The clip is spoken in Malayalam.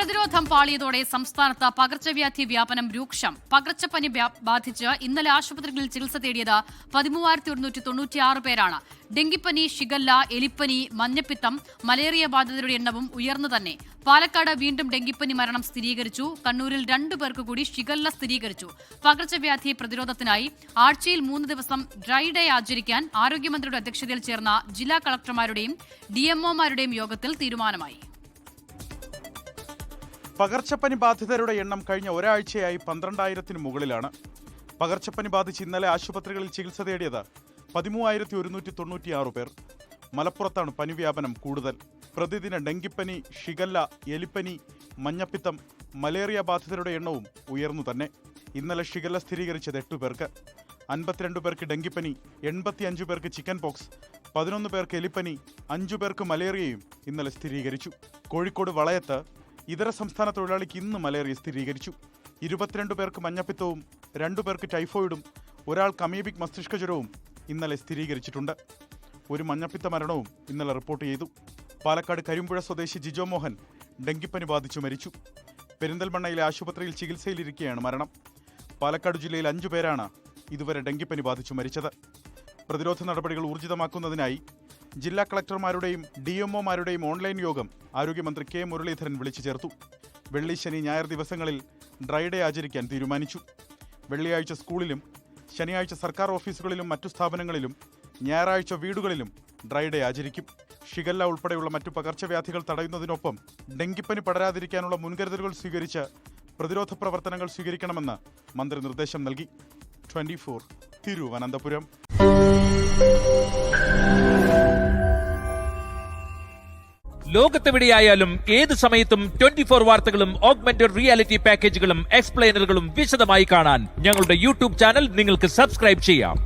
പ്രതിരോധം പാളിയതോടെ സംസ്ഥാനത്ത് പകർച്ചവ്യാധി വ്യാപനം രൂക്ഷം. പകർച്ചപ്പനി ബാധിച്ച് ഇന്നലെ ആശുപത്രികളിൽ ചികിത്സ തേടിയത് 13,196 പേരാണ്. ഡെങ്കിപ്പനി, ഷിഗല്ല, എലിപ്പനി, മഞ്ഞപ്പിത്തം, മലേറിയ ബാധിതരുടെ എണ്ണവും ഉയർന്നു തന്നെ. പാലക്കാട് വീണ്ടും ഡെങ്കിപ്പനി മരണം സ്ഥിരീകരിച്ചു. കണ്ണൂരിൽ 2 പേർക്ക് കൂടി ഷിഗല്ല സ്ഥിരീകരിച്ചു. പകർച്ചവ്യാധി പ്രതിരോധത്തിനായി ആഴ്ചയിൽ 3 ദിവസം ഡ്രൈ ഡേ ആചരിക്കാൻ ആരോഗ്യമന്ത്രിയുടെ അധ്യക്ഷതയിൽ ചേർന്ന ജില്ലാ കളക്ടർമാരുടെയും ഡിഎംഒമാരുടെയും യോഗത്തിൽ തീരുമാനമായി. പകർച്ചപ്പനി ബാധിതരുടെ എണ്ണം കഴിഞ്ഞ ഒരാഴ്ചയായി 12,000-ന് മുകളിലാണ്. പകർച്ചപ്പനി ബാധിച്ച് ഇന്നലെ ആശുപത്രികളിൽ ചികിത്സ തേടിയത് 13,196 പേർ. മലപ്പുറത്താണ് പനി വ്യാപനം കൂടുതൽ. പ്രതിദിന ഡെങ്കിപ്പനി, ഷിഗല്ല, എലിപ്പനി, മഞ്ഞപ്പിത്തം, മലേറിയ ബാധിതരുടെ എണ്ണവും ഉയർന്നു തന്നെ. ഇന്നലെ ഷിഗല്ല സ്ഥിരീകരിച്ചത് 8 പേർക്ക്, 52 പേർക്ക് ഡെങ്കിപ്പനി, 85 പേർക്ക് ചിക്കൻ പോക്സ്, 11 പേർക്ക് എലിപ്പനി, 5 പേർക്ക് മലേറിയയും ഇന്നലെ സ്ഥിരീകരിച്ചു. കോഴിക്കോട് വളയത്ത് ഇതര സംസ്ഥാന തൊഴിലാളിക്ക് ഇന്ന് മലേറിയ സ്ഥിരീകരിച്ചു. 22 പേർക്ക് മഞ്ഞപ്പിത്തവും 2 പേർക്ക് ടൈഫോയിഡും ഒരാൾക്ക് അമീബിക് മസ്തിഷ്ക ജ്വരവും ഇന്നലെ സ്ഥിരീകരിച്ചിട്ടുണ്ട്. ഒരു മഞ്ഞപ്പിത്ത മരണവും ഇന്നലെ റിപ്പോർട്ട് ചെയ്തു. പാലക്കാട് കരിമ്പുഴ സ്വദേശി ജിജോ മോഹൻ ഡെങ്കിപ്പനി ബാധിച്ചു മരിച്ചു. പെരിന്തൽമണ്ണയിലെ ആശുപത്രിയിൽ ചികിത്സയിലിരിക്കെയാണ് മരണം. പാലക്കാട് ജില്ലയിൽ 5 പേരാണ് ഇതുവരെ ഡെങ്കിപ്പനി ബാധിച്ചു മരിച്ചത്. പ്രതിരോധ നടപടികൾ ഊർജിതമാക്കുന്നതിനായി ജില്ലാ കളക്ടർമാരുടെയും ഡിഎംഒമാരുടെയും ഓൺലൈൻ യോഗം ആരോഗ്യമന്ത്രി കെ മുരളീധരൻ വിളിച്ചു ചേർത്തു. വെള്ളി, ശനി, ഞായർ ദിവസങ്ങളിൽ ഡ്രൈ ഡേ ആചരിക്കാൻ തീരുമാനിച്ചു. വെള്ളിയാഴ്ച സ്കൂളിലും ശനിയാഴ്ച സർക്കാർ ഓഫീസുകളിലും മറ്റു സ്ഥാപനങ്ങളിലും ഞായറാഴ്ച വീടുകളിലും ഡ്രൈ ഡേ ആചരിക്കും. ഷിഗല്ല ഉൾപ്പെടെയുള്ള മറ്റു പകർച്ചവ്യാധികൾ തടയുന്നതിനൊപ്പം ഡെങ്കിപ്പനി പടരാതിരിക്കാനുള്ള മുൻകരുതലുകൾ സ്വീകരിച്ച് പ്രതിരോധ പ്രവർത്തനങ്ങൾ സ്വീകരിക്കണമെന്ന് മന്ത്രി നിർദ്ദേശം നൽകി. 24 തിരുവനന്തപുരം. ലോകത്തെവിടെയായാലും ഏത് സമയത്തും 24 വാർത്തകളും ഓഗ്മെന്റഡ് റിയാലിറ്റി പാക്കേജുകളും എക്സ്പ്ലെയിനറുകളും വിശദമായി കാണാൻ ഞങ്ങളുടെ യൂട്യൂബ് ചാനൽ നിങ്ങൾക്ക് സബ്സ്ക്രൈബ് ചെയ്യാം.